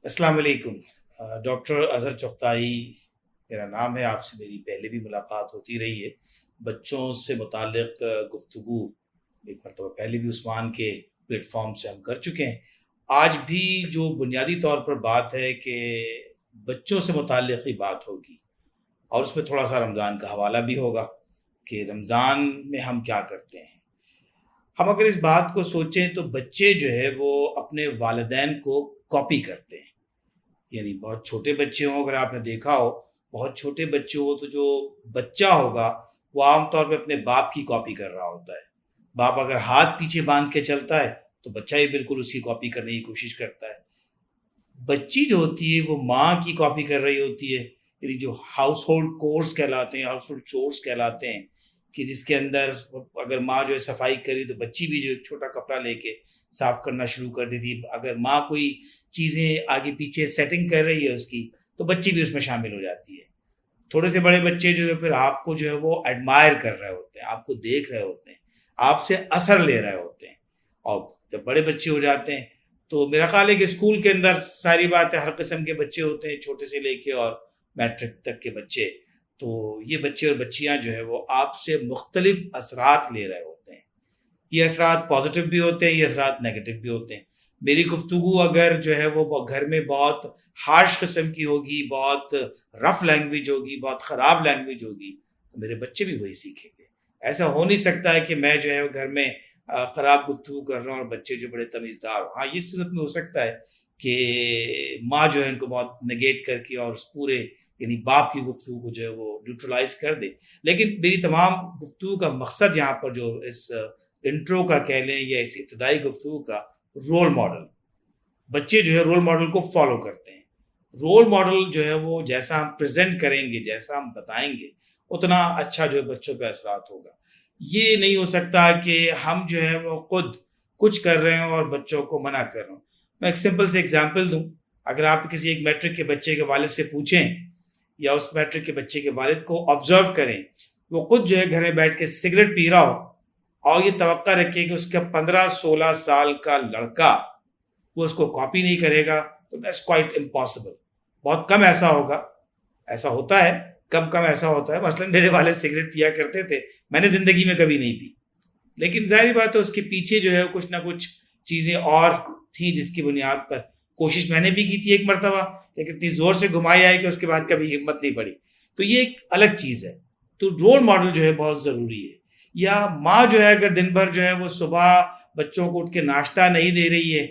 السلام علیکم۔ ڈاکٹر اظہر چغتائی میرا نام ہے۔ آپ سے میری پہلے بھی ملاقات ہوتی رہی ہے، بچوں سے متعلق گفتگو ایک مرتبہ پہلے بھی عثمان کے پلیٹ فارم سے ہم کر چکے ہیں۔ آج بھی جو بنیادی طور پر بات ہے کہ بچوں سے متعلق ہی بات ہوگی، اور اس میں تھوڑا سا رمضان کا حوالہ بھی ہوگا کہ رمضان میں ہم کیا کرتے ہیں۔ ہم اگر اس بات کو سوچیں تو بچے جو ہے وہ اپنے والدین کو کاپی کرتے ہیں، یعنی بہت چھوٹے بچے ہوں، اگر آپ نے دیکھا ہو بہت چھوٹے بچے ہو تو جو بچہ ہوگا وہ عام طور پہ اپنے باپ کی کاپی کر رہا ہوتا ہے۔ باپ اگر ہاتھ پیچھے باندھ کے چلتا ہے تو بچہ ہی بالکل اس کی کاپی کرنے کی کوشش کرتا ہے۔ بچی جو ہوتی ہے وہ ماں کی کاپی کر رہی ہوتی ہے، یعنی جو ہاؤس ہولڈ کورس کہلاتے ہیں، ہاؤس ہولڈ چورس کہلاتے ہیں، کہ جس کے اندر اگر ماں جو ہے صفائی کری تو بچی بھی جو ایک چھوٹا کپڑا لے کے صاف کرنا شروع کر دیتی۔ اگر ماں کوئی چیزیں آگے پیچھے سیٹنگ کر رہی ہے اس کی تو بچی بھی اس میں شامل ہو جاتی ہے۔ تھوڑے سے بڑے بچے جو ہے پھر آپ کو جو ہے وہ ایڈمائر کر رہے ہوتے ہیں، آپ کو دیکھ رہے ہوتے ہیں، آپ سے اثر لے رہے ہوتے ہیں۔ اور جب بڑے بچے ہو جاتے ہیں تو میرا خیال ہے کہ اسکول کے اندر ساری بات ہے، ہر قسم کے بچے ہوتے ہیں، چھوٹے سے لے کے اور میٹرک تک کے بچے۔ تو یہ بچے اور بچیاں جو ہے وہ آپ سے مختلف اثرات لے رہے ہوتے ہیں۔ یہ اثرات پازیٹیو بھی ہوتے ہیں، یہ اثرات نیگیٹو بھی ہوتے ہیں۔ میری گفتگو اگر جو ہے وہ گھر میں بہت ہارش قسم کی ہوگی، بہت رف لینگویج ہوگی، بہت خراب لینگویج ہوگی تو میرے بچے بھی وہی سیکھیں گے۔ ایسا ہو نہیں سکتا ہے کہ میں جو ہے گھر میں خراب گفتگو کر رہا ہوں اور بچے جو بڑے تمیزدار ہوں۔ ہاں، یہ صورت میں ہو سکتا ہے کہ ماں جو ہے ان کو بہت نگیٹ کر کے اور اس پورے یعنی باپ کی گفتگو کو جو ہے وہ نیوٹرلائز کر دے۔ لیکن میری تمام گفتگو کا مقصد یہاں پر جو اس انٹرو کا کہہ لیں یا اس ابتدائی گفتگو کا، رول ماڈل۔ بچے جو ہے رول ماڈل کو فالو کرتے ہیں۔ رول ماڈل جو ہے وہ جیسا ہم پریزنٹ کریں گے، جیسا ہم بتائیں گے، اتنا اچھا جو ہے بچوں پہ اثرات ہوگا۔ یہ نہیں ہو سکتا کہ ہم جو ہے وہ خود کچھ کر رہے ہوں اور بچوں کو منع کر رہے ہوں۔ میں ایک سمپل سے ایگزامپل دوں۔ اگر آپ کسی ایک میٹرک کے بچے کے والد سے پوچھیں یا اس میٹرک کے بچے کے والد کو آبزرو کریں، وہ خود جو ہے گھر میں بیٹھ کے سگریٹ پی رہا ہو اور یہ توقع رکھے کہ اس کا 15-16 سال کا لڑکا وہ اس کو کاپی نہیں کرے گا، تو دیٹس کوائٹ امپاسبل۔ بہت کم ایسا ہوگا، ایسا ہوتا ہے، کم ایسا ہوتا ہے۔ مثلا میرے والد سگریٹ پیا کرتے تھے، میں نے زندگی میں کبھی نہیں پی، لیکن ظاہری بات ہے اس کے پیچھے جو ہے کچھ نہ کچھ چیزیں اور تھیں جس کی بنیاد پر کوشش میں نے بھی کی تھی ایک مرتبہ، لیکن اتنی زور سے گھمائی آئی کہ اس کے بعد کبھی ہمت نہیں پڑی۔ تو یہ ایک الگ چیز ہے۔ تو رول ماڈل جو ہے بہت ضروری ہے۔ یا ماں جو ہے اگر دن بھر جو ہے وہ صبح بچوں کو اٹھ کے ناشتہ نہیں دے رہی ہے،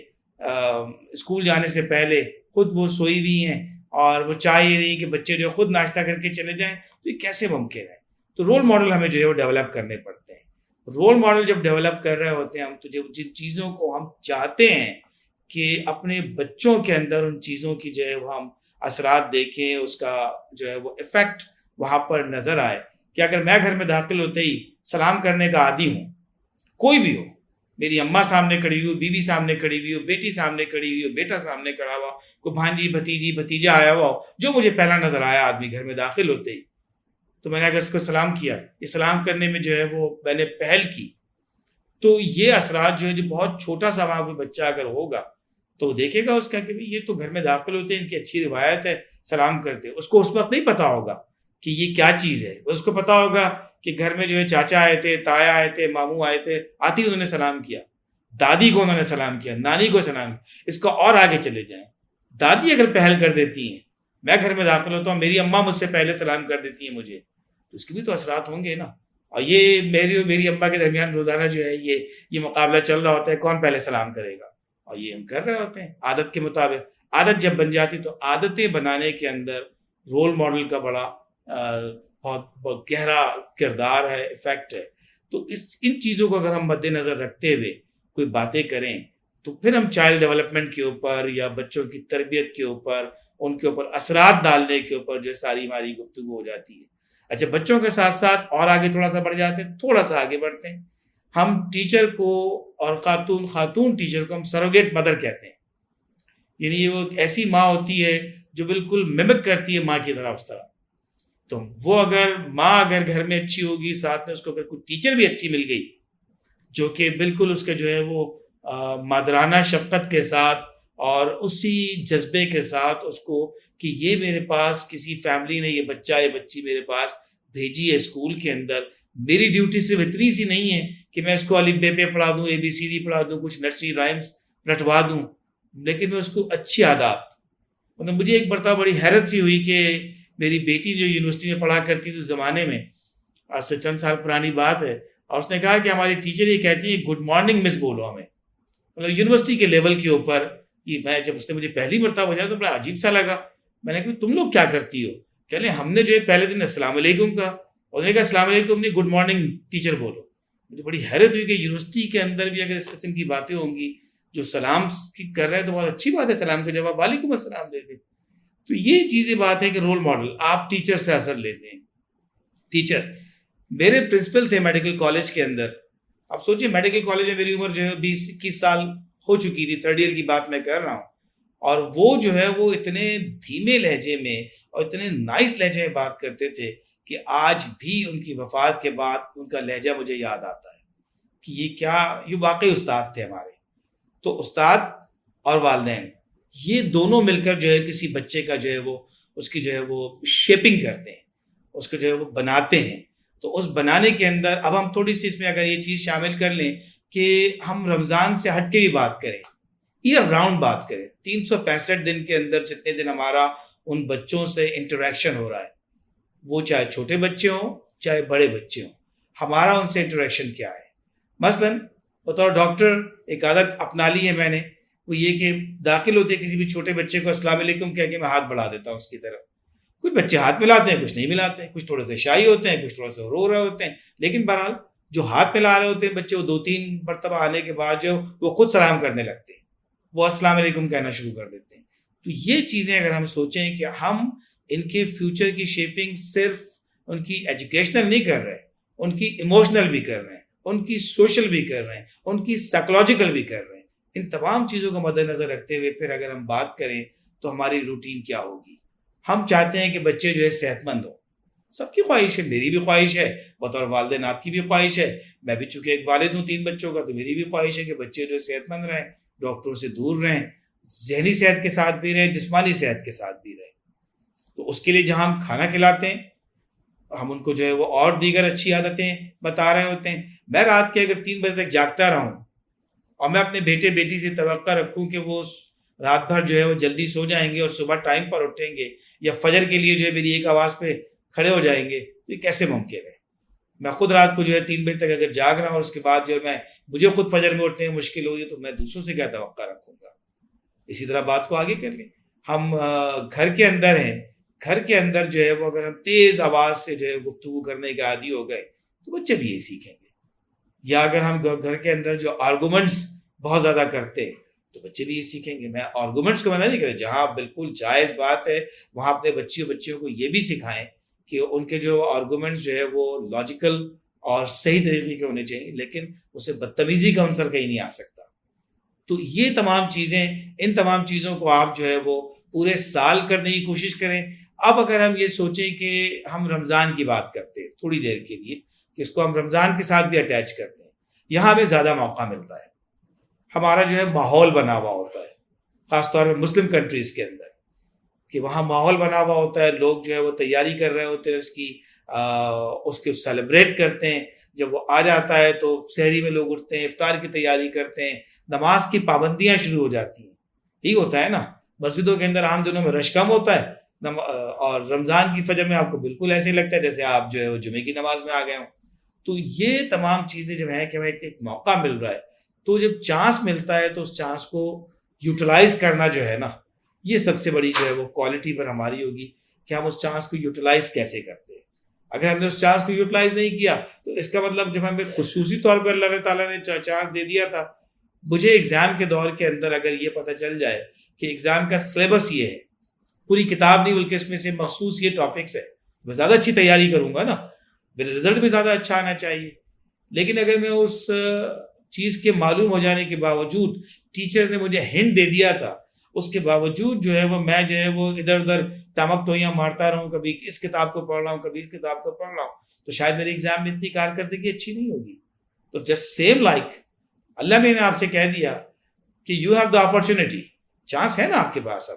اسکول جانے سے پہلے خود وہ سوئی ہوئی ہیں اور وہ چاہ یہ رہی کہ بچے جو خود ناشتہ کر کے چلے جائیں، تو یہ کیسے ممکن ہے؟ تو رول ماڈل ہمیں جو ہے وہ ڈیولپ کرنے پڑتے ہیں۔ رول ماڈل جب ڈیولپ کر رہے ہوتے ہیں ہم، تو جب جن چیزوں کو ہم چاہتے ہیں کہ اپنے بچوں کے اندر ان چیزوں کی جو ہے وہ ہم اثرات دیکھیں، اس کا جو ہے وہ ایفیکٹ وہاں پر نظر آئے، کہ اگر میں گھر میں داخل ہوتے ہی سلام کرنے کا عادی ہوں، کوئی بھی ہو، میری اماں سامنے کھڑی ہوئی ہو، بیوی سامنے کھڑی ہوئی ہو، بیٹی سامنے کھڑی ہوئی ہو، بیٹا سامنے کھڑا ہوا، کوئی بھانجی بھتیجی بھتیجا آیا ہوا ہو، جو مجھے پہلا نظر آیا آدمی گھر میں داخل ہوتے ہی، تو میں نے اگر اس کو سلام کیا، یہ سلام کرنے میں جو ہے وہ میں نے پہل کی، تو یہ اثرات جو ہے جو بہت چھوٹا سا وہاں کوئی بچہ اگر ہوگا تو وہ دیکھے گا اس کا کہ یہ تو گھر میں داخل ہوتے ہیں، ان کی اچھی روایت ہے، سلام کرتے۔ اس کو اس وقت نہیں پتا ہوگا کہ یہ کیا چیز ہے، اس کو پتا ہوگا کہ گھر میں جو ہے چاچا آئے تھے، تایا آئے تھے، ماموں آئے تھے، آتی انہوں نے سلام کیا، دادی کو انہوں نے سلام کیا، نانی کو سلام کیا۔ اس کا اور آگے چلے جائیں، دادی اگر پہل کر دیتی ہیں، میں گھر میں داخل ہوتا ہوں، میری اماں مجھ سے پہلے سلام کر دیتی ہیں مجھے، تو اس کے بھی تو اثرات ہوں گے نا۔ اور یہ میری اور میری اماں کے درمیان روزانہ جو ہے یہ مقابلہ چل رہا ہوتا ہے، کون پہلے سلام کرے گا، اور یہ ہم کر رہے ہوتے ہیں عادت کے مطابق۔ عادت جب بن جاتی تو عادتیں بنانے کے اندر رول ماڈل کا بڑا بہت گہرا کردار ہے، ایفیکٹ ہے۔ تو ان چیزوں کو اگر ہم مد نظر رکھتے ہوئے کوئی باتیں کریں تو پھر ہم چائلڈ ڈیولپمنٹ کے اوپر یا بچوں کی تربیت کے اوپر، ان کے اوپر اثرات ڈالنے کے اوپر جو ساری ہماری گفتگو ہو جاتی ہے۔ اچھا، بچوں کے ساتھ ساتھ اور آگے تھوڑا سا بڑھ جاتے ہیں، تھوڑا سا آگے بڑھتے ہیں۔ ہم ٹیچر کو اور خاتون ٹیچر کو ہم سروگیٹ مدر کہتے ہیں، یعنی وہ ایک ایسی ماں ہوتی ہے جو بالکل ممک کرتی ہے ماں کی طرح، اس طرح تو وہ اگر ماں اگر گھر میں اچھی ہوگی، ساتھ میں اس کو اگر کوئی ٹیچر بھی اچھی مل گئی جو کہ بالکل اس کے جو ہے وہ مادرانہ شفقت کے ساتھ اور اسی جذبے کے ساتھ اس کو کہ یہ میرے پاس کسی فیملی نے یہ بچہ یا بچی میرے پاس بھیجی ہے اسکول کے اندر، میری ڈیوٹی صرف اتنی سی نہیں ہے کہ میں اس کو الف بے پہ پڑھا دوں، ABCD پڑھا دوں، کچھ نرسری رائمس رٹوا دوں، لیکن میں اس کو اچھی عادات، مطلب مجھے ایک مرتبہ بڑی حیرت سی ہوئی کہ میری بیٹی جو یونیورسٹی میں پڑھا کرتی تھی اس زمانے میں، آج سے چند سال پرانی بات ہے، اور اس نے کہا کہ ہماری ٹیچر یہ کہتی ہے گڈ مارننگ مس بولو ہمیں، مطلب یونیورسٹی کے لیول کے اوپر یہ میں جب اس نے مجھے پہلی مرتبہ بجایا تو بڑا عجیب سا لگا. میں نے کہا تم لوگ کیا کرتی ہو؟ کہہ لیں ہم نے جو ہے پہلے دن السلام علیکم کہا، اور انہوں نے کہا السلام علیکم نہیں گڈ مارننگ ٹیچر بولو. مجھے بڑی حیرت ہوئی کہ یونیورسٹی کے اندر بھی اگر اس قسم کی باتیں ہوں گی جو سلام کی کر رہے ہیں تو بہت اچھی بات ہے، سلام کا جواب وعلیکم السلام دے دیں. تو یہ چیزیں بات ہے کہ رول ماڈل آپ ٹیچر سے اثر لیتے ہیں. ٹیچر میرے پرنسپل تھے میڈیکل کالج کے اندر. اب سوچئے میڈیکل کالج میں میری عمر جو ہے 20-21 سال ہو چکی تھی، 3rd ایئر کی بات میں کر رہا ہوں، اور وہ جو ہے وہ اتنے دھیمے لہجے میں اور اتنے نائس لہجے میں بات کرتے تھے کہ آج بھی ان کی وفات کے بعد ان کا لہجہ مجھے یاد آتا ہے کہ یہ واقعی استاد تھے ہمارے. تو استاد اور والدین یہ دونوں مل کر جو ہے کسی بچے کا جو ہے وہ اس کی جو ہے وہ شیپنگ کرتے ہیں، اس کو جو ہے وہ بناتے ہیں. تو اس بنانے کے اندر اب ہم تھوڑی سی اس میں اگر یہ چیز شامل کر لیں کہ ہم رمضان سے ہٹ کے بھی بات کریں، ایئر راؤنڈ بات کریں، 365 دن کے اندر جتنے دن ہمارا ان بچوں سے انٹریکشن ہو رہا ہے، وہ چاہے چھوٹے بچے ہوں چاہے بڑے بچے ہوں، ہمارا ان سے انٹریکشن کیا ہے. مثلاً بطور ڈاکٹر ایک عادت اپنا لی ہے میں نے، وہ یہ کہ داخل ہوتے کسی بھی چھوٹے بچے کو السلام علیکم کہہ کے میں ہاتھ بڑھا دیتا ہوں اس کی طرف. کچھ بچے ہاتھ ملاتے ہیں، کچھ نہیں ملاتے ہیں، کچھ تھوڑے سے شائی ہوتے ہیں، کچھ تھوڑے سے رو رہے ہوتے ہیں، لیکن بہرحال جو ہاتھ ملا رہے ہوتے ہیں بچے وہ 2-3 مرتبہ آنے کے بعد جو وہ خود سلام کرنے لگتے ہیں، وہ السلام علیکم کہنا شروع کر دیتے ہیں. تو یہ چیزیں اگر ہم سوچیں کہ ہم ان کے فیوچر کی شیپنگ صرف ان کی ایجوکیشنل نہیں کر رہے، ان کی ایموشنل بھی کر رہے ہیں، ان کی سوشل بھی کر رہے ہیں، ان کی سائیکولوجیکل بھی کر رہے ہیں. ان تمام چیزوں کو مد نظر رکھتے ہوئے پھر اگر ہم بات کریں تو ہماری روٹین کیا ہوگی. ہم چاہتے ہیں کہ بچے جو ہے صحت مند ہوں، سب کی خواہش ہے، میری بھی خواہش ہے، بطور والدین آپ کی بھی خواہش ہے. میں بھی چونکہ ایک والد ہوں 3 بچوں کا، تو میری بھی خواہش ہے کہ بچے جو صحت مند رہیں، ڈاکٹروں سے دور رہیں، ذہنی صحت کے ساتھ بھی رہیں، جسمانی صحت کے ساتھ بھی رہیں. تو اس کے لیے جہاں ہم کھانا کھلاتے ہیں ہم ان کو جو ہے وہ اور دیگر اچھی عادتیں بتا رہے ہوتے ہیں. میں رات کے اگر 3 بجے تک جاگتا رہا ہوں اور میں اپنے بیٹے بیٹی سے توقع رکھوں کہ وہ رات بھر جو ہے وہ جلدی سو جائیں گے اور صبح ٹائم پر اٹھیں گے یا فجر کے لیے جو ہے میری ایک آواز پہ کھڑے ہو جائیں گے، تو یہ کیسے ممکن ہے؟ میں خود رات کو جو ہے 3 بجے تک اگر جاگ رہا ہوں اور اس کے بعد جو ہے مجھے خود فجر میں اٹھنے میں مشکل ہوگی تو میں دوسروں سے کیا توقع رکھوں گا؟ اسی طرح بات کو آگے کر لیں. ہم گھر کے اندر ہیں، گھر کے اندر جو ہے وہ اگر ہم تیز آواز سے جو ہے گفتگو کرنے کے عادی ہو گئے تو بچے بھی یہی سیکھیں گے. یا اگر ہم گھر کے اندر جو آرگومنٹس بہت زیادہ کرتے ہیں تو بچے بھی یہ سیکھیں گے. میں آرگومنٹس کو منع نہیں کریں، جہاں بالکل جائز بات ہے وہاں اپنے بچیوں کو یہ بھی سکھائیں کہ ان کے جو آرگومنٹس جو ہے وہ لاجیکل اور صحیح طریقے کے ہونے چاہیے، لیکن اسے بدتمیزی کا عنصر کہیں نہیں آ سکتا. تو یہ تمام چیزیں، ان تمام چیزوں کو آپ جو ہے وہ پورے سال کرنے کی کوشش کریں. اب اگر ہم یہ سوچیں کہ ہم رمضان کی بات کرتے ہیں تھوڑی دیر کے لیے کہ اس کو ہم رمضان کے ساتھ بھی اٹیچ کرتے ہیں، یہاں ہمیں زیادہ موقع ملتا ہے. ہمارا جو ہے ماحول بنا ہوا ہوتا ہے، خاص طور پہ مسلم کنٹریز کے اندر، کہ وہاں ماحول بنا ہوا ہوتا ہے، لوگ جو ہے وہ تیاری کر رہے ہوتے ہیں اس کی سیلیبریٹ کرتے ہیں. جب وہ آ جاتا ہے تو سحری میں لوگ اٹھتے ہیں، افطار کی تیاری کرتے ہیں، نماز کی پابندیاں شروع ہو جاتی ہیں. یہی ہوتا ہے نا، مسجدوں کے اندر عام دنوں میں رش کم ہوتا ہے، اور رمضان کی فجر میں آپ کو بالکل ایسے لگتا ہے جیسے آپ جو ہے وہ جمعے کی نماز میں آ گئے ہوں. تو یہ تمام چیزیں جب ہیں کہ ہمیں ایک موقع مل رہا ہے، تو جب چانس ملتا ہے تو اس چانس کو یوٹیلائز کرنا جو ہے نا، یہ سب سے بڑی جو ہے وہ کوالٹی پر ہماری ہوگی کہ ہم اس چانس کو یوٹیلائز کیسے کرتے ہیں. اگر ہم نے اس چانس کو یوٹیلائز نہیں کیا تو اس کا مطلب جب ہمیں خصوصی طور پر اللہ تعالیٰ نے چانس دے دیا تھا. مجھے ایگزام کے دور کے اندر اگر یہ پتہ چل جائے کہ ایگزام کا سلیبس یہ ہے، پوری کتاب نہیں بلکہ اس میں سے مخصوص یہ ٹاپکس ہے، میں زیادہ اچھی تیاری کروں گا نا، میرا رزلٹ بھی زیادہ اچھا آنا چاہیے. لیکن اگر میں اس چیز کے معلوم ہو جانے کے باوجود ٹیچر نے مجھے ہنٹ دے دیا تھا اس کے باوجود جو ہے وہ میں جو ہے وہ ادھر ادھر ٹامک ٹوئیاں مارتا رہا ہوں، کبھی اس کتاب کو پڑھ رہا ہوں، کبھی اس کتاب کو پڑھ رہا ہوں، تو شاید میری ایگزام میں اتنی کارکردگی اچھی نہیں ہوگی. تو جسٹ سیم لائک اللہ میں نے آپ سے کہہ دیا کہ you have the opportunity, chance ہے نا آپ کے پاس.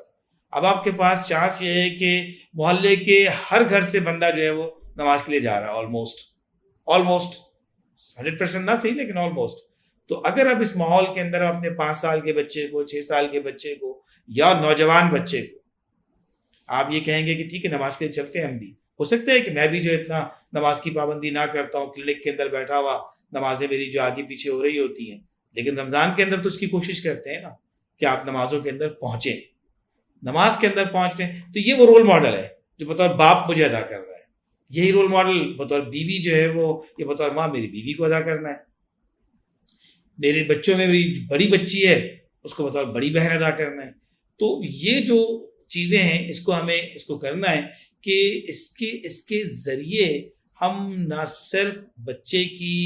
اب آپ کے پاس چانس یہ ہے کہ محلے کے ہر گھر سے بندہ جو ہے وہ نماز کے لیے جا رہا ہے، آلموسٹ 100% نہ صحیح لیکن آلموسٹ. تو اگر اب اس ماحول کے اندر اپنے 5 سال کے بچے کو، 6 سال کے بچے کو یا نوجوان بچے کو آپ یہ کہیں گے کہ ٹھیک ہے نماز کے لیے چلتے ہیں ہم بھی، ہو سکتا ہے کہ میں بھی جو اتنا نماز کی پابندی نہ کرتا ہوں، کلینک کے اندر بیٹھا ہوا نمازیں میری جو آگے پیچھے ہو رہی ہوتی ہیں، لیکن رمضان کے اندر تو اس کی کوشش کرتے ہیں نا کہ آپ نمازوں کے اندر پہنچیں، نماز کے اندر پہنچ رہے ہیں. تو یہ وہ رول ماڈل ہے جو بطور باپ مجھے ادا کر رہا ہے. یہی رول ماڈل بطور بیوی جو ہے وہ یہ بطور ماں میری بیوی کو ادا کرنا ہے. میرے بچوں میں میری بڑی بچی ہے، اس کو بطور بڑی بہن ادا کرنا ہے. تو یہ جو چیزیں ہیں اس کو ہمیں اس کو کرنا ہے کہ اس کے ذریعے ہم نہ صرف بچے کی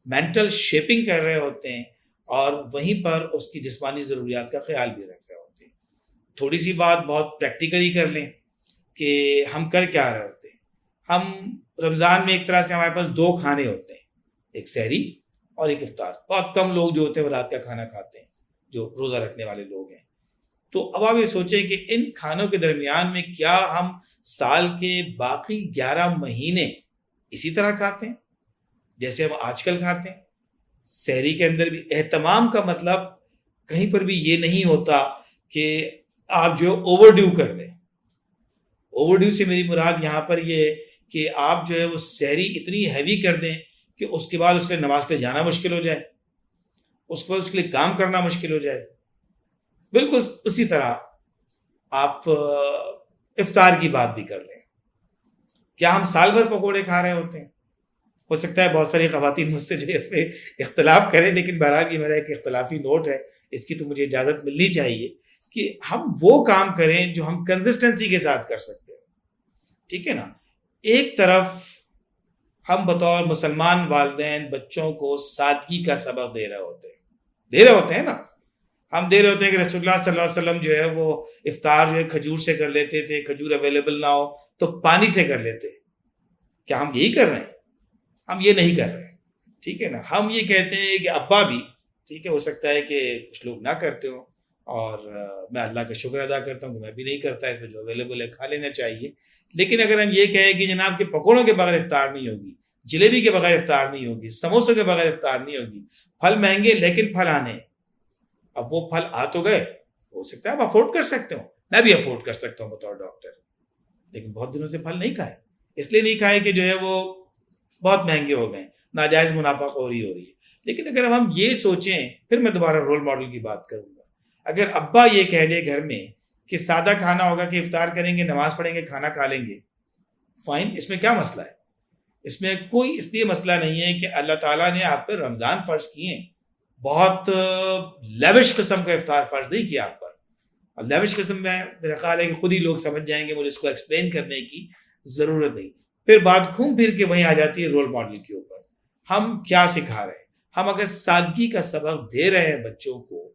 مینٹل شیپنگ کر رہے ہوتے ہیں اور وہیں پر اس کی جسمانی ضروریات کا خیال بھی رکھ رہے ہوتے ہیں. تھوڑی سی بات بہت پریکٹیکلی کر لیں کہ ہم کر کیا رہے ہوتے ہیں. ہم رمضان میں ایک طرح سے ہمارے پاس 2 کھانے ہوتے ہیں، ایک سحری اور ایک افطار. بہت کم لوگ جو ہوتے ہیں وہ رات کا کھانا کھاتے ہیں جو روزہ رکھنے والے لوگ ہیں. تو اب آپ یہ سوچیں کہ ان کھانوں کے درمیان میں کیا ہم سال کے باقی 11 مہینے اسی طرح کھاتے ہیں جیسے ہم آج کل کھاتے ہیں؟ سحری کے اندر بھی اہتمام کا مطلب کہیں پر بھی یہ نہیں ہوتا کہ آپ جو اوور ڈیو کر دیں. اوور ڈیو سے میری مراد یہاں پر یہ ہے کہ آپ جو ہے وہ سحری اتنی ہیوی کر دیں کہ اس کے بعد اس کے نماز کے لیے جانا مشکل ہو جائے، اس کے بعد اس کے لیے کام کرنا مشکل ہو جائے. بالکل اسی طرح آپ افطار کی بات بھی کر لیں. کیا ہم سال بھر پکوڑے کھا رہے ہوتے ہیں؟ ہو سکتا ہے بہت ساری خواتین مجھ سے جو اس پہ اختلاف کریں، لیکن بہرحال یہ میرا ایک اختلافی نوٹ ہے، اس کی تو مجھے اجازت ملنی چاہیے کہ ہم وہ کام کریں جو ہم کنسسٹنسی کے ساتھ کر سکتے ہیں. ٹھیک ہے نا؟ ایک طرف ہم بطور مسلمان والدین بچوں کو سادگی کا سبق دے رہے ہوتے ہیں نا. ہم دے رہے ہوتے ہیں کہ رسول اللہ صلی اللہ علیہ وسلم جو ہے وہ افطار جو ہے کھجور سے کر لیتے تھے، کھجور اویلیبل نہ ہو تو پانی سے کر لیتے. کیا ہم یہی کر رہے ہیں؟ ہم یہ نہیں کر رہے. ٹھیک ہے نا؟ ہم یہ کہتے ہیں کہ ابا بھی ٹھیک ہے، ہو سکتا ہے کہ کچھ لوگ نہ کرتے ہوں اور میں اللہ کا شکر ادا کرتا ہوں کہ میں بھی نہیں کرتا، اس میں جو اویلیبل ہے کھا لینا چاہیے. لیکن اگر ہم یہ کہیں کہ جناب کہ پکوڑوں کے بغیر افطار نہیں ہوگی، جلیبی کے بغیر افطار نہیں ہوگی، سموسوں کے بغیر افطار نہیں ہوگی، پھل مہنگے لیکن پھل آنے. اب وہ پھل آ تو گئے، ہو سکتا ہے آپ افورڈ کر سکتے ہو، میں بھی افورڈ کر سکتا ہوں بطور ڈاکٹر، لیکن بہت دنوں سے پھل نہیں کھائے. اس لیے نہیں کھائے کہ جو ہے وہ بہت مہنگے ہو گئے، ناجائز منافع خوری ہو رہی ہے. لیکن اگر ہم یہ سوچیں، پھر میں دوبارہ رول ماڈل کی بات کروں گا. اگر ابا یہ کہہ دے گھر میں کہ سادہ کھانا ہوگا کہ افطار کریں گے، نماز پڑھیں گے، کھانا کھا لیں گے، فائن، اس میں کیا مسئلہ ہے؟ اس میں کوئی اس لیے مسئلہ نہیں ہے کہ اللہ تعالیٰ نے آپ پر رمضان فرض کیے ہیں، بہت لیوش قسم کا افطار فرض نہیں کیا آپ پر. اب لیوش قسم میں میرا خیال ہے کہ خود ہی لوگ سمجھ جائیں گے، مجھے اس کو ایکسپلین کرنے کی ضرورت نہیں. پھر بات گھوم پھر کے وہیں آ جاتی ہے رول ماڈل کے اوپر. ہم کیا سکھا رہے ہیں؟ ہم اگر سادگی کا سبق دے رہے ہیں بچوں کو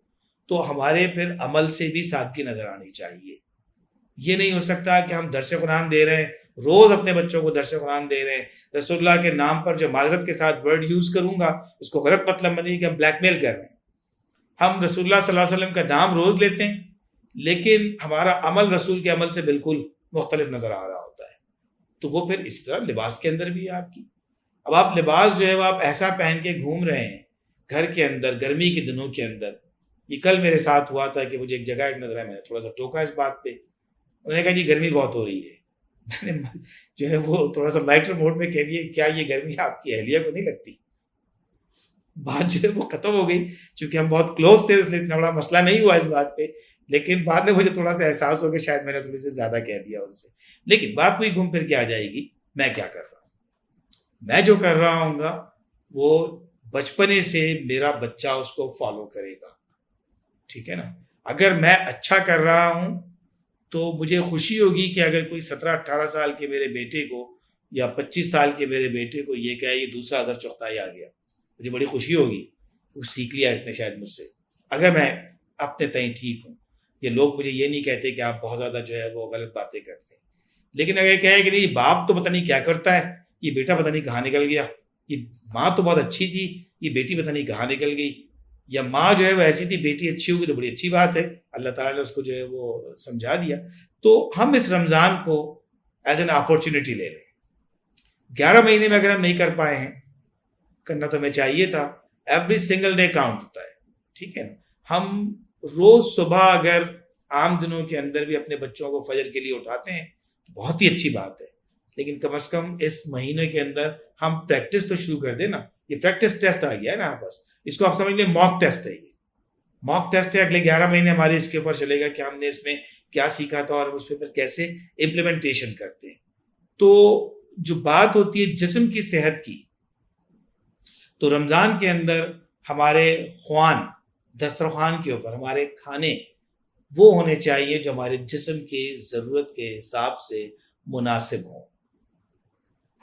تو ہمارے پھر عمل سے بھی سادگی نظر آنی چاہیے. یہ نہیں ہو سکتا کہ ہم درس قرآن دے رہے ہیں، روز اپنے بچوں کو درس قرآن دے رہے ہیں، رسول اللہ کے نام پر جو معذرت کے ساتھ ورڈ یوز کروں گا اس کو غلط مطلب نہیں کہ ہم بلیک میل کر رہے ہیں. ہم رسول اللہ صلی اللہ علیہ وسلم کا نام روز لیتے ہیں لیکن ہمارا عمل رسول کے عمل سے بالکل مختلف نظر آ رہا ہوتا ہے. تو وہ پھر اس طرح لباس کے اندر بھی ہے آپ کی. اب آپ لباس جو ہے وہ آپ ایسا پہن کے گھوم رہے ہیں گھر کے اندر گرمی کے دنوں کے اندر. یہ کل میرے ساتھ ہوا تھا کہ مجھے ایک جگہ ایک نظر آیا، میں نے تھوڑا سا ٹوکا اس بات پہ. انہوں نے کہا جی گرمی بہت ہو رہی ہے. میں نے جو ہے وہ تھوڑا سا لائٹر موڈ میں کہہ دیا کیا یہ گرمی آپ کی اہلیہ کو نہیں لگتی؟ بات جو ہے وہ ختم ہو گئی. چونکہ ہم بہت کلوز تھے اس لیے اتنا بڑا مسئلہ نہیں ہوا اس بات پہ، لیکن بعد میں مجھے تھوڑا سا احساس ہو کہ شاید میں نے تھوڑی سے زیادہ کہہ دیا ان سے. لیکن بات کوئی گھوم پھر کے آ جائے گی میں کیا کر رہا ہوں. میں جو کر رہا ہوں گا وہ بچپنے سے میرا بچہ اس کو فالو کرے گا. ٹھیک ہے نا؟ اگر میں اچھا کر رہا ہوں تو مجھے خوشی ہوگی کہ اگر کوئی 17-18 سال کے میرے بیٹے کو یا 25 سال کے میرے بیٹے کو یہ کہے یہ دوسرا اظہر چغتائی آ گیا، مجھے بڑی خوشی ہوگی. وہ سیکھ لیا اس نے شاید مجھ سے، اگر میں اپنے تئیں ٹھیک ہوں. یہ لوگ مجھے یہ نہیں کہتے کہ آپ بہت زیادہ جو ہے وہ غلط باتیں کرتے ہیں، لیکن اگر کہیں کہ نہیں باپ تو پتہ نہیں کیا کرتا ہے، یہ بیٹا پتہ نہیں کہاں نکل گیا، یہ ماں تو بہت اچھی تھی، یہ بیٹی پتہ نہیں کہاں نکل گئی، یا ماں جو ہے وہ ایسی تھی بیٹی اچھی ہوگی تو بڑی اچھی بات ہے، اللہ تعالیٰ نے اس کو جو ہے وہ سمجھا دیا. تو ہم اس رمضان کو ایز این اپارچونیٹی لے لیں. 11 مہینے میں اگر ہم نہیں کر پائے ہیں، کرنا تو ہمیں چاہیے تھا. ایوری سنگل ڈے کاؤنٹ ہوتا ہے، ٹھیک ہے نا. ہم روز صبح اگر عام دنوں کے اندر بھی اپنے بچوں کو فجر کے لیے اٹھاتے ہیں بہت ہی اچھی بات ہے، لیکن کم از کم اس مہینے کے اندر ہم پریکٹس تو شروع کر دیں نا. یہ پریکٹس ٹیسٹ آ گیا ہے نا بس، اس کو آپ سمجھ لیں موک ٹیسٹ ہے. یہ موک ٹیسٹ ہے، اگلے 11 مہینے ہمارے اس کے اوپر چلے گا کہ ہم نے اس میں کیا سیکھا تھا اور اس پہ پھر کیسے امپلیمنٹیشن کرتے ہیں. تو جو بات ہوتی ہے جسم کی صحت کی، تو رمضان کے اندر ہمارے خوان دسترخوان کے اوپر ہمارے کھانے وہ ہونے چاہیے جو ہمارے جسم کی ضرورت کے حساب سے مناسب ہوں.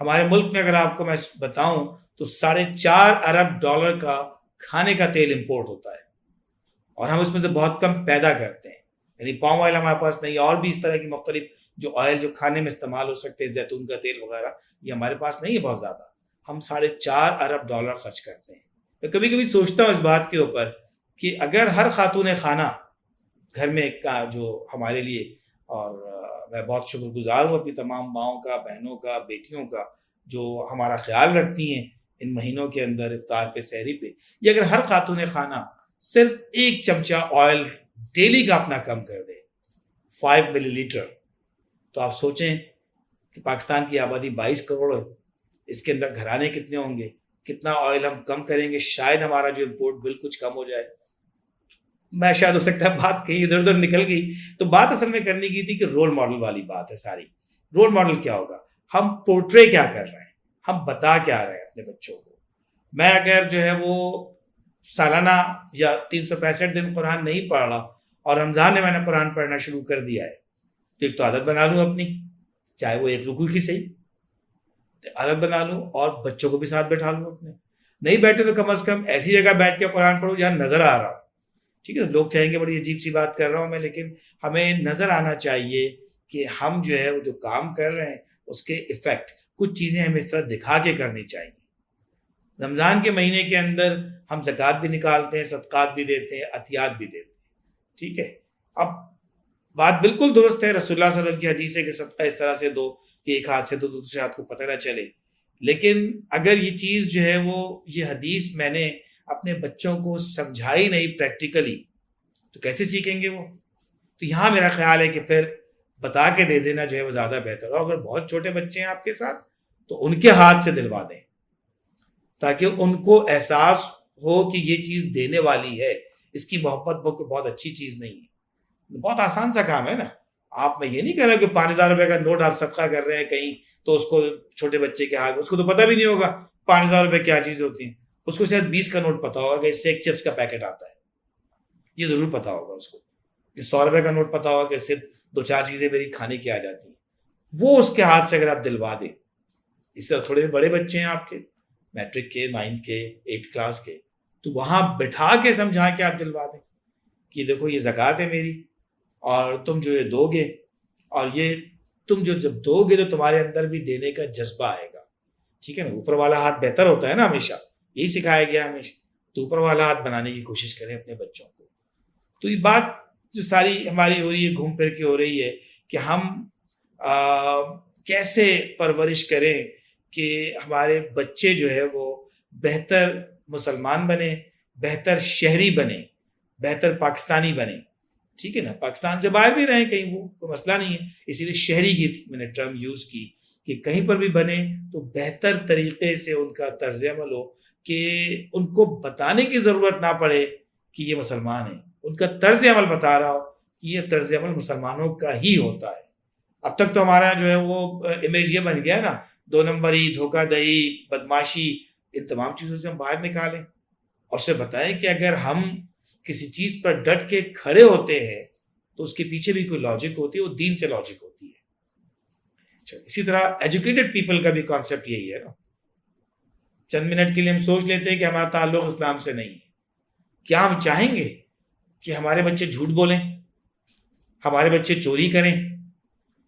ہمارے ملک میں اگر آپ کو میں بتاؤں تو $4.5 ارب کا کھانے کا تیل امپورٹ ہوتا ہے، اور ہم اس میں سے بہت کم پیدا کرتے ہیں. یعنی پام آئل ہمارے پاس نہیں، اور بھی اس طرح کی مختلف جو آئل جو کھانے میں استعمال ہو سکتے ہیں، زیتون کا تیل وغیرہ، یہ ہمارے پاس نہیں ہے بہت زیادہ. ہم $4.5 ارب خرچ کرتے ہیں. میں کبھی کبھی سوچتا ہوں اس بات کے اوپر کہ اگر ہر خاتون خانہ گھر میں کا جو ہمارے لیے، اور میں بہت شکر گزار ہوں اپنی تمام ماؤں کا، بہنوں کا، بیٹیوں کا جو ہمارا خیال رکھتی ہیں ان مہینوں کے اندر افطار پہ، سحری پہ، یہ اگر ہر خاتون خانہ صرف 1 چمچہ آئل ڈیلی کا اپنا کم کر دے، 5 ملی لیٹر، تو آپ سوچیں کہ پاکستان کی آبادی 22 کروڑ ہے، اس کے اندر گھرانے کتنے ہوں گے، کتنا آئل ہم کم کریں گے، شاید ہمارا جو امپورٹ بل کچھ کم ہو جائے. میں شاید ہو سکتا ہے بات کہیں ادھر ادھر نکل گئی، تو بات اصل میں کرنے کی تھی کہ رول ماڈل والی بات ہے ساری. رول ماڈل کیا ہوگا، ہم پورٹرے کیا کر رہے ہیں، ہم بتا کیا رہے ہیں اپنے بچوں کو. میں اگر جو ہے وہ سالانہ یا 365 دن قرآن نہیں پڑھ رہا اور رمضان میں نے قرآن پڑھنا شروع کر دیا ہے، تو ایک تو عادت بنا لوں اپنی، چاہے وہ 1 رکوع کی صحیح عادت بنا لوں، اور بچوں کو بھی ساتھ بیٹھا لوں اپنے. نہیں بیٹھے تو کم از کم ایسی جگہ بیٹھ کے قرآن پڑھو جہاں نظر آ رہا ہو. ٹھیک ہے، لوگ چاہیں گے بڑی عجیب سی بات کر رہا ہوں میں، لیکن ہمیں نظر آنا چاہیے کہ ہم جو ہے وہ جو کام کر رہے ہیں اس کے ایفیکٹ، کچھ چیزیں ہمیں اس طرح دکھا کے کرنی چاہیے. رمضان کے مہینے کے اندر ہم زکوٰۃ بھی نکالتے ہیں، صدقات بھی دیتے ہیں، عطیات بھی دیتے ہیں. ٹھیک ہے، اب بات بالکل درست ہے، رسول اللہ صلی اللہ علیہ وسلم کی حدیث ہے کہ صدقہ اس طرح سے دو کہ ایک ہاتھ سے دو دوسرے ہاتھ کو پتہ نہ چلے. لیکن اگر یہ چیز جو ہے وہ یہ حدیث میں نے اپنے بچوں کو سمجھائی نہیں پریکٹیکلی، تو کیسے سیکھیں گے وہ؟ تو یہاں میرا خیال ہے کہ پھر بتا کے دے دینا جو ہے وہ زیادہ بہتر ہو. اگر بہت چھوٹے بچے ہیں آپ کے ساتھ تو ان کے ہاتھ سے دلوا دیں، تاکہ ان کو احساس ہو کہ یہ چیز دینے والی ہے، اس کی محبت بہت اچھی چیز نہیں ہے. بہت آسان سا کام ہے نا. آپ میں یہ نہیں کہہ رہا کہ 5,000 روپے کا نوٹ آپ صدقہ کر رہے ہیں کہیں، تو اس کو چھوٹے بچے کے ہاتھ، اس کو تو پتہ بھی نہیں ہوگا 5,000 روپے کیا چیز ہوتی ہیں. اس کو شاید 20 کا نوٹ پتا ہوگا کہ اس سے ایک چپس کا پیکٹ آتا ہے، یہ ضرور پتا ہوگا اس کو. 100 روپے کا نوٹ پتا ہوگا کہ اس سے 2-4 چیزیں میری کھانے کی آ جاتی ہیں. وہ اس کے ہاتھ سے اگر آپ دلوا دیں. اس طرح تھوڑے بڑے بچے ہیں آپ کے، میٹرک کے، 9 کے، 8 کلاس کے، تو وہاں بٹھا کے سمجھا کے آپ دلوا دیں کہ دیکھو یہ زکوٰۃ ہے میری، اور تم جو یہ دو گے، اور یہ تم جو جب دو گے تو تمہارے اندر بھی دینے کا جذبہ آئے گا. ٹھیک ہے نا، اوپر والا ہاتھ بہتر ہوتا ہے نا، ہمیشہ یہی سکھایا گیا ہمیشہ. تو اوپر والا ہاتھ بنانے کی کوشش کریں اپنے بچوں کو. تو یہ بات جو ساری ہماری ہو رہی ہے، گھوم پھر کے ہو رہی ہے کہ ہم کیسے پرورش کریں کہ ہمارے بچے جو ہے وہ بہتر مسلمان بنے، بہتر شہری بنے، بہتر پاکستانی بنے. ٹھیک ہے نا، پاکستان سے باہر بھی رہیں کہیں، وہ کوئی مسئلہ نہیں ہے. اسی لیے شہری کی میں نے ٹرم یوز کی کہ کہیں پر بھی بنے تو بہتر طریقے سے ان کا طرز عمل ہو، کہ ان کو بتانے کی ضرورت نہ پڑے کہ یہ مسلمان ہیں، ان کا طرز عمل بتا رہا ہو کہ یہ طرز عمل مسلمانوں کا ہی ہوتا ہے. اب تک تو ہمارا جو ہے وہ امیج یہ بن گیا ہے نا، 2 نمبری، دھوکہ دہی، بدماشی، ان تمام چیزوں سے ہم باہر نکالیں اور اسے بتائیں کہ اگر ہم کسی چیز پر ڈٹ کے کھڑے ہوتے ہیں تو اس کے پیچھے بھی کوئی لاجک ہوتی ہے، وہ دین سے لاجک ہوتی ہے. اسی طرح ایجوکیٹڈ پیپل کا بھی کانسیپٹ یہی ہے نا. چند منٹ کے لیے ہم سوچ لیتے ہیں کہ ہمارا تعلق اسلام سے نہیں ہے. کیا ہم چاہیں گے کہ ہمارے بچے جھوٹ بولیں؟ ہمارے بچے چوری کریں،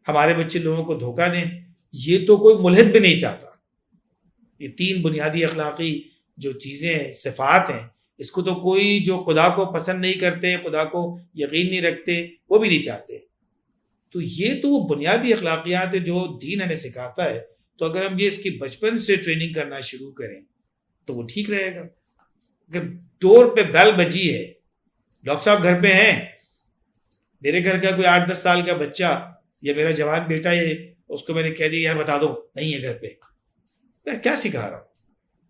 ہمارے بچے لوگوں کو دھوکہ دیں، یہ تو کوئی ملحد بھی نہیں چاہتا. یہ 3 بنیادی اخلاقی جو چیزیں ہیں، صفات ہیں، اس کو تو کوئی جو خدا کو پسند نہیں کرتے، خدا کو یقین نہیں رکھتے، وہ بھی نہیں چاہتے. تو یہ تو وہ بنیادی اخلاقیات ہے جو دین ہمیں سکھاتا ہے. تو اگر ہم یہ اس کی بچپن سے ٹریننگ کرنا شروع کریں تو وہ ٹھیک رہے گا. اگر ڈور پہ بیل بجی ہے، ڈاکٹر صاحب گھر پہ ہیں، میرے گھر کا کوئی 8-10 سال کا بچہ یا میرا جوان بیٹا، یہ اس کو میں نے کہہ دیا یار بتا دو نہیں ہے گھر پہ، میں کیا سکھا رہا ہوں؟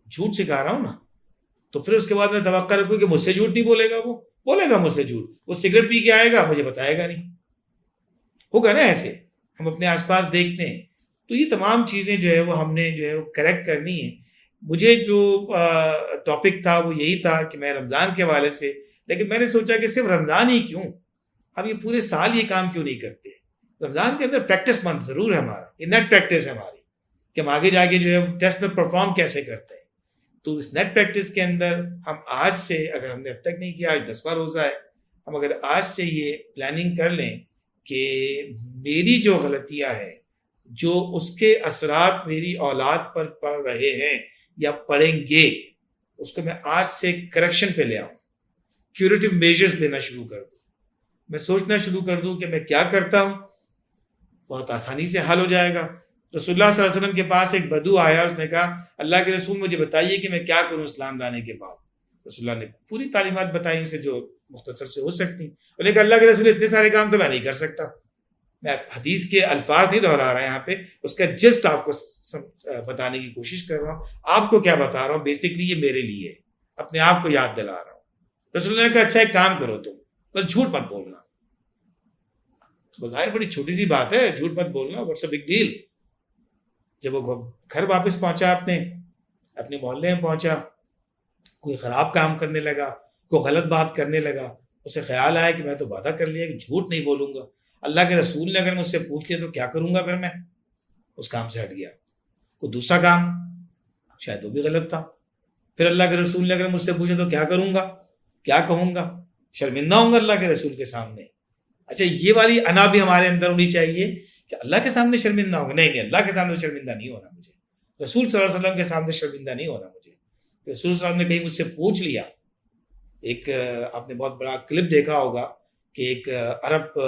جھوٹ سکھا رہا ہوں نا. تو پھر اس کے بعد میں توقع رکھوں کہ مجھ سے جھوٹ نہیں بولے گا، وہ بولے گا مجھ سے جھوٹ. وہ سگریٹ پی کے آئے گا، مجھے بتائے گا نہیں. ہوگا نا ایسے. ہم اپنے آس پاس دیکھتے ہیں. تو یہ تمام چیزیں جو ہے وہ ہم نے جو ہے وہ کریکٹ کرنی ہے. مجھے جو ٹاپک تھا وہ یہی تھا کہ میں رمضان کے حوالے سے، لیکن میں نے سوچا کہ صرف رمضان ہی کیوں، ہم یہ پورے سال یہ کام کیوں نہیں کرتے. رمضان کے اندر پریکٹس منتھ ضرور ہے ہمارا، یہ نیٹ پریکٹس ہے ہماری کہ ہم آگے جا کے جو ہے ٹیسٹ میں پرفارم کیسے کرتے ہیں. تو اس نیٹ پریکٹس کے اندر ہم آج سے، اگر ہم نے اب تک نہیں کیا، آج 10واں روزہ ہے، ہم اگر آج سے یہ پلاننگ کر لیں کہ میری جو غلطیاں ہیں، جو اس کے اثرات میری اولاد پر پڑ رہے ہیں یا پڑیں گے، اس کو میں آج سے کریکشن پہ لے آؤں، کیوریٹو میجرز لینا شروع کر دوں، میں سوچنا شروع کر دوں کہ میں کیا کرتا ہوں، بہت آسانی سے حل ہو جائے گا. رسول اللہ صلی اللہ علیہ وسلم کے پاس ایک بدو آیا، اس نے کہا اللہ کے رسول مجھے بتائیے کہ میں کیا کروں اسلام لانے کے بعد. رسول اللہ نے پوری تعلیمات بتائی اسے جو مختصر سے ہو سکتی. لیکن اللہ کے رسول اتنے سارے کام تو میں نہیں کر سکتا. میں حدیث کے الفاظ نہیں دہرا رہا یہاں پہ، اس کا جسٹ آپ کو بتانے کی کوشش کر رہا ہوں. آپ کو کیا بتا رہا ہوں، بیسکلی یہ میرے لیے اپنے آپ کو یاد دلا رہا ہوں. رسول اللہ نے کہا اچھا ایک کام کرو تم، بس جھوٹ مت بولنا. بظاہر بڑی چھوٹی سی بات ہے، جھوٹ مت بولنا، واٹس اے بگ ڈیل. جب وہ گھر واپس پہنچا، اپنے محلے میں پہنچا، کوئی خراب کام کرنے لگا، کوئی غلط بات کرنے لگا، اسے خیال آیا کہ میں تو وعدہ کر لیا کہ جھوٹ نہیں بولوں گا. اللہ کے رسول نے اگر مجھ سے پوچھ لیا تو کیا کروں گا، پھر میں اس کام سے ہٹ گیا. کوئی دوسرا کام شاید وہ بھی غلط تھا. پھر اللہ کے رسول نے اگر مجھ سے پوچھا تو کیا کروں گا، کیا کہوں گا، شرمندہ ہوں گا اللہ کے رسول کے سامنے. اچھا یہ والی انا بھی ہمارے اندر ہونی چاہیے کہ اللہ کے سامنے شرمندہ ہوگا. نہیں اللہ کے سامنے شرمندہ نہیں ہونا مجھے، رسول صلی اللہ علیہ وسلم کے سامنے شرمندہ نہیں ہونا مجھے. رسول صلی اللہ علیہ وسلم نے کہیں مجھ سے پوچھ لیا. ایک آپ نے بہت بڑا کلپ دیکھا ہوگا کہ ایک عرب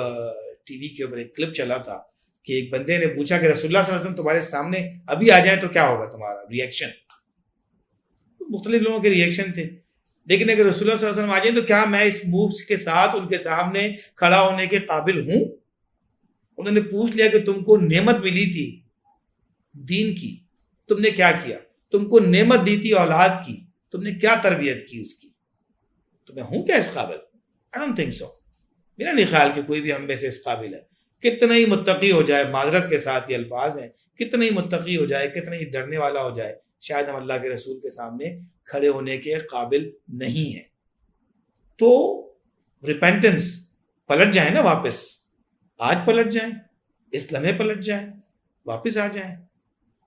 ٹی وی کے اوپر ایک کلپ چلا تھا کہ ایک بندے نے پوچھا کہ رسول اللہ صلی اللہ علیہ وسلم تمہارے سامنے ابھی آ جائے تو کیا ہوگا تمہارا ریئیکشن. مختلف لوگوں کے ریئیکشن تھے، لیکن اگر رسول اللہ صلی اللہ علیہ وسلم آ جائیں تو کیا میں اس موو کے ساتھ ان کے سامنے کھڑا ہونے کے قابل ہوں؟ انہوں نے پوچھ لیا کہ تم کو نعمت ملی تھی دین کی، تم نے کیا کیا؟ تم کو نعمت دی تھی اولاد کی، تم نے کیا تربیت کی اس کی؟ تو میں ہوں کیا اس قابل؟ I don't think so. میرا نہیں خیال کہ کوئی بھی ہم میں سے اس قابل ہے. کتنا ہی متقی ہو جائے، معذرت کے ساتھ یہ الفاظ ہیں، کتنا ہی متقی ہو جائے، کتنا ہی ڈرنے والا ہو جائے، شاید ہم اللہ کے رسول کے سامنے کھڑے ہونے کے قابل نہیں ہیں. تو ریپینٹنس، پلٹ جائیں نا واپس، آج پلٹ جائیں، اس لمحے پلٹ جائیں، واپس آ جائیں،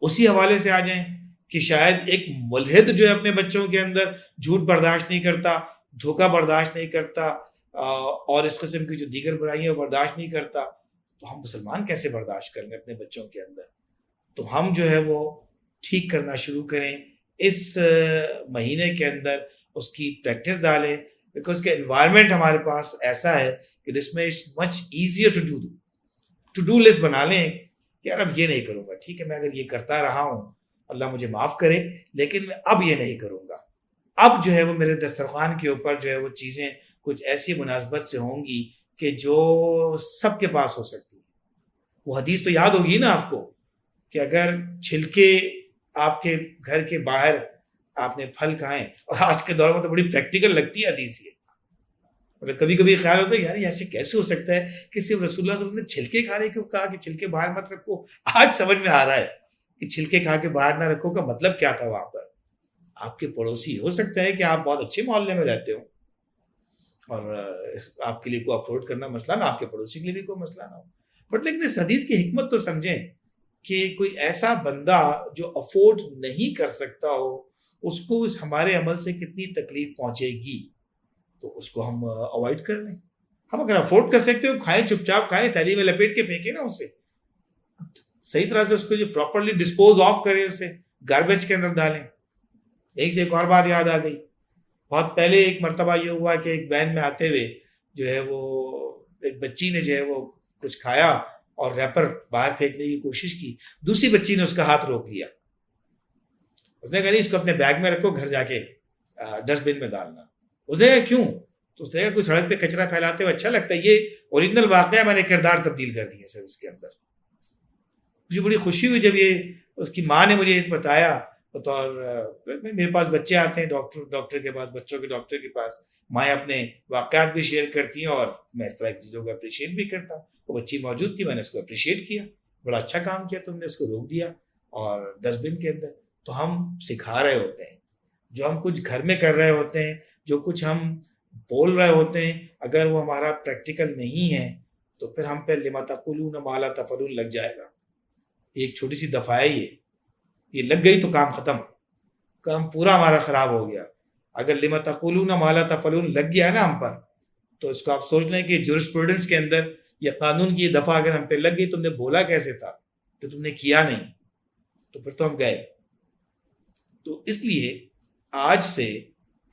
اسی حوالے سے آ جائیں کہ شاید ایک ملحد جو ہے اپنے بچوں کے اندر جھوٹ برداشت نہیں کرتا، دھوکہ برداشت نہیں کرتا، اور اس قسم کی جو دیگر برائیاں برداشت نہیں کرتا، تو ہم مسلمان کیسے برداشت کریں اپنے بچوں کے اندر؟ تو ہم جو ہے وہ ٹھیک کرنا شروع کریں اس مہینے کے اندر، اس کی پریکٹس ڈالیں، بیکاز کہ انوائرمنٹ ہمارے پاس ایسا ہے کہ جس میں it's much easier to do list بنا لیں کہ یار اب یہ نہیں کروں گا، ٹھیک ہے میں اگر یہ کرتا رہا ہوں اللہ مجھے معاف کرے، لیکن میں اب یہ نہیں کروں گا. اب جو ہے وہ میرے دسترخوان کے اوپر جو ہے وہ چیزیں کچھ ایسی مناسبت سے ہوں گی کہ جو سب کے پاس ہو سکتی ہے. وہ حدیث تو یاد ہوگی نا آپ کو کہ اگر چھلکے آپ کے گھر کے باہر آپ نے پھل کھائیں، اور آج کے دور میں تو بڑی پریکٹیکل لگتی ہے حدیث یہ، مطلب کبھی کبھی خیال ہوتا ہے یار ایسے کیسے ہو سکتا ہے کہ صرف رسول اللہ صلی اللہ علیہ وسلم نے چھلکے کھانے کو کہا کہ چھلکے باہر مت رکھو. آج سمجھ میں آ رہا ہے کہ چھلکے کھا کے باہر نہ رکھو کا مطلب کیا تھا. وہاں پر آپ کے پڑوسی، ہو سکتا ہے کہ آپ بہت اچھے محلے میں رہتے ہو اور آپ کے لیے کوئی افورڈ کرنا مسئلہ نہ، آپ کے پڑوسی کے لیے بھی کوئی مسئلہ نہ ہو، بٹ لیکن اس حدیث کی حکمت تو سمجھیں کہ کوئی ایسا بندہ جو افورڈ نہیں کر سکتا ہو، اس کو اس ہمارے عمل سے کتنی تکلیف پہنچے گی، تو اس کو ہم اوائڈ کر لیں. ہم اگر افورڈ کر سکتے ہو کھائیں، چپ چاپ کھائیں، تھیلی میں لپیٹ کے پھینکیں نا اسے، صحیح طرح سے اس کو جو پراپرلی ڈسپوز آف کریں، اسے گاربیج کے اندر ڈالیں۔ ایک سے ایک اور بات یاد آ گئی، بہت پہلے ایک مرتبہ یہ ہوا کہ ایک وین میں آتے ہوئے جو ہے وہ ایک بچی نے جو ہے وہ کچھ کھایا اور ریپر باہر پھینکنے کی کوشش کی، دوسری بچی نے اس کا ہاتھ روک لیا، اس نے کہا نہیں اس کو اپنے بیگ میں رکھو، گھر جا کے ڈسٹ بن میں ڈالنا۔ اس نے کہا کیوں؟ تو اس نے کہا کوئی سڑک پہ کچرا پھیلاتے ہوئے اچھا لگتا ہے، یہ اوریجنل واقعہ میں نے کردار تبدیل کر دیے سر اس کے اندر۔ مجھے بڑی خوشی ہوئی جب یہ اس کی ماں نے مجھے اس بتایا، اور میرے پاس بچے آتے ہیں ڈاکٹر کے پاس، بچوں کے ڈاکٹر کے پاس، مائیں اپنے واقعات بھی شیئر کرتی ہیں اور میں اس طرح کی چیزوں کو اپریشیٹ بھی کرتا ہوں۔ وہ بچی موجود تھی، میں نے اس کو اپریشیٹ کیا، بڑا اچھا کام کیا تم نے، اس کو روک دیا اور ڈسٹ بن کے اندر۔ تو ہم سکھا رہے ہوتے ہیں، جو ہم کچھ گھر میں کر رہے ہوتے ہیں، جو کچھ ہم بول رہے ہوتے ہیں، اگر وہ ہمارا پریکٹیکل نہیں ہے تو پھر ہم پہ لما تقولون ما لا تفعلون لگ جائے گا۔ ایک چھوٹی سی دفعہ ہے یہ لگ گئی تو کام ختم، کام پورا ہمارا خراب ہو گیا۔ اگر لما تقولون ما لا تفعلون لگ گیا نا ہم پر، تو اس کو آپ سوچ لیں کہ جورسپروڈنس کے اندر یا قانون کی یہ دفعہ اگر ہم پہ لگ گئی، تم نے بولا کیسے تھا کہ تم نے کیا نہیں، تو پھر تو ہم گئے۔ تو اس لیے آج سے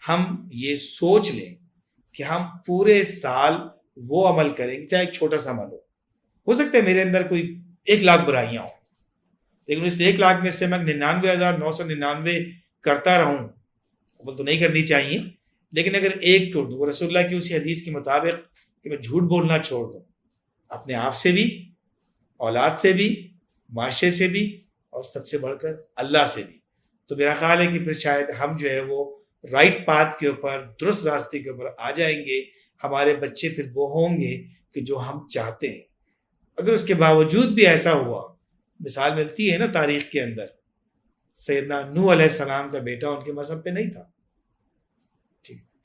ہم یہ سوچ لیں کہ ہم پورے سال وہ عمل کریں گے، چاہے ایک چھوٹا سا عمل ہو سکتا ہے میرے اندر کوئی 1,00,000 برائیاں ہوں، لیکن اس 1,00,000 میں سے میں 99,999 کرتا رہوں، وہ تو نہیں کرنی چاہیے، لیکن اگر ایک چھوڑ دوں، وہ رسول اللہ کی اسی حدیث کے مطابق کہ میں جھوٹ بولنا چھوڑ دوں، اپنے آپ سے بھی، اولاد سے بھی، معاشرے سے بھی، اور سب سے بڑھ کر اللہ سے بھی، تو میرا خیال ہے کہ پھر شاید ہم جو ہے وہ رائٹ پاتھ کے اوپر، درست راستے کے اوپر آ جائیں گے۔ ہمارے بچے پھر وہ ہوں گے کہ جو ہم چاہتے ہیں۔ اگر اس کے باوجود بھی ایسا ہوا، مثال ملتی ہے نا تاریخ کے اندر، سیدنا نوح علیہ السلام کا بیٹا ان کے مذہب پہ نہیں تھا،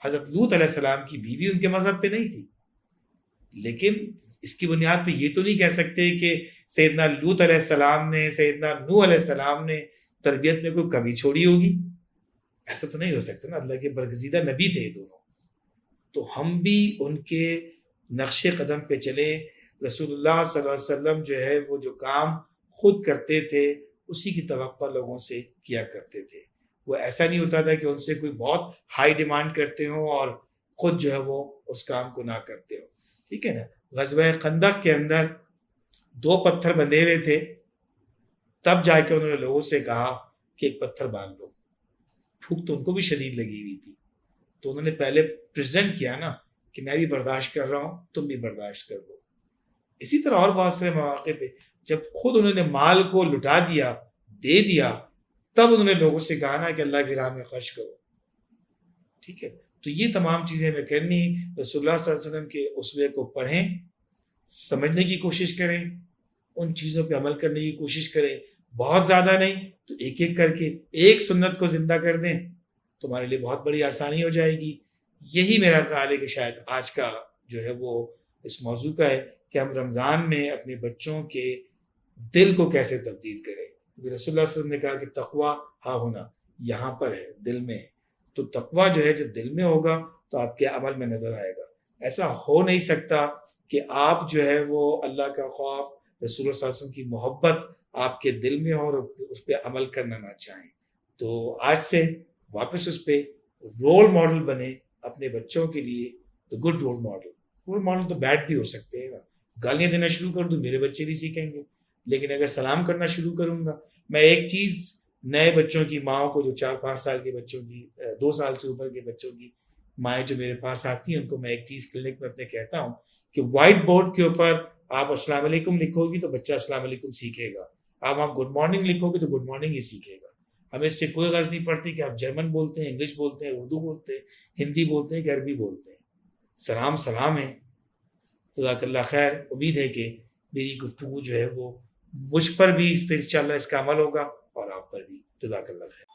حضرت لوط علیہ السلام کی بیوی ان کے مذہب پہ نہیں تھی، لیکن اس کی بنیاد پہ یہ تو نہیں کہہ سکتے کہ سیدنا لوط علیہ السلام نے، سیدنا نوح علیہ السلام نے تربیت میں کوئی کمی چھوڑی ہوگی، ایسا تو نہیں ہو سکتا نا، اللہ کے برگزیدہ نبی تھے یہ دونوں۔ تو ہم بھی ان کے نقش قدم پہ چلیں۔ رسول اللہ صلی اللہ علیہ وسلم جو ہے وہ جو کام خود کرتے تھے اسی کی توقع لوگوں سے کیا کرتے تھے۔ وہ ایسا نہیں ہوتا تھا کہ ان سے کوئی بہت ہائی ڈیمانڈ کرتے ہوں اور خود جو ہے وہ اس کام کو نہ کرتے ہوں، ٹھیک ہے نا۔ غزوہ خندق کے اندر 2 پتھر بندھے ہوئے تھے، تب جا کے انہوں نے لوگوں سے کہا کہ ایک پتھر باندھ لو، بھوک تو ان کو بھی شدید لگی ہوئی تھی، تو انہوں نے پہلے پریزنٹ کیا نا کہ میں بھی برداشت کر رہا ہوں، تم بھی برداشت کر لو۔ اسی طرح اور بہت سارے مواقع پہ جب خود انہوں نے مال کو لٹا دیا، دے دیا، تب انہوں نے لوگوں سے کہا نا کہ اللہ کی راہ میں خرچ کرو، ٹھیک ہے۔ تو یہ تمام چیزیں ہمیں کرنی، رسول اللہ صلی اللہ علیہ وسلم کے اسوے کو پڑھیں، سمجھنے کی کوشش کریں، ان چیزوں پہ عمل کرنے کی کوشش کریں، بہت زیادہ نہیں تو ایک ایک کر کے ایک سنت کو زندہ کر دیں، تمہارے لیے بہت بڑی آسانی ہو جائے گی۔ یہی میرا خیال ہے کہ شاید آج کا جو ہے وہ اس موضوع کا ہے کہ ہم رمضان میں اپنے بچوں کے دل کو کیسے تبدیل کریں، کیونکہ رسول اللہ صلی اللہ علیہ وسلم نے کہا کہ تقویٰ ہاں ہونا یہاں پر ہے، دل میں ہے، تو تقویٰ جو ہے جب دل میں ہوگا تو آپ کے عمل میں نظر آئے گا۔ ایسا ہو نہیں سکتا کہ آپ جو ہے وہ اللہ کا خوف، رسول اللہ صلی اللہ علیہ وسلم کی محبت آپ کے دل میں ہو اور اس پہ عمل کرنا نہ چاہیں۔ تو آج سے واپس اس پہ رول ماڈل بنے اپنے بچوں کے لیے، تو گڈ رول ماڈل تو بیڈ بھی ہو سکتے ہیں، گالیاں دینا شروع کر دوں میرے بچے بھی سیکھیں گے، لیکن اگر سلام کرنا شروع کروں گا، میں ایک چیز نئے بچوں کی ماؤں کو، جو 4-5 سال کے بچوں کی، 2 سال سے اوپر کے بچوں کی مائیں جو میرے پاس آتی ہیں، ان کو میں ایک چیز کلینک میں اپنے کہتا ہوں کہ وائٹ بورڈ کے اوپر آپ السلام علیکم لکھو گی تو بچہ السلام علیکم سیکھے گا، آپ گڈ مارننگ لکھو گے تو گڈ مارننگ ہی سیکھے گا۔ ہمیں اس سے کوئی غرض نہیں پڑتی کہ آپ جرمن بولتے ہیں، انگلش بولتے ہیں، اردو بولتے ہیں، ہندی بولتے ہیں کہ عربی بولتے ہیں، سلام سلام ہے۔ جزاک اللہ خیر، امید ہے کہ میری گفتگو جو ہے وہ مجھ پر بھی اس پہ انشاءاللہ اس کا عمل ہوگا اور آپ پر بھی۔ جزاک اللہ خیر۔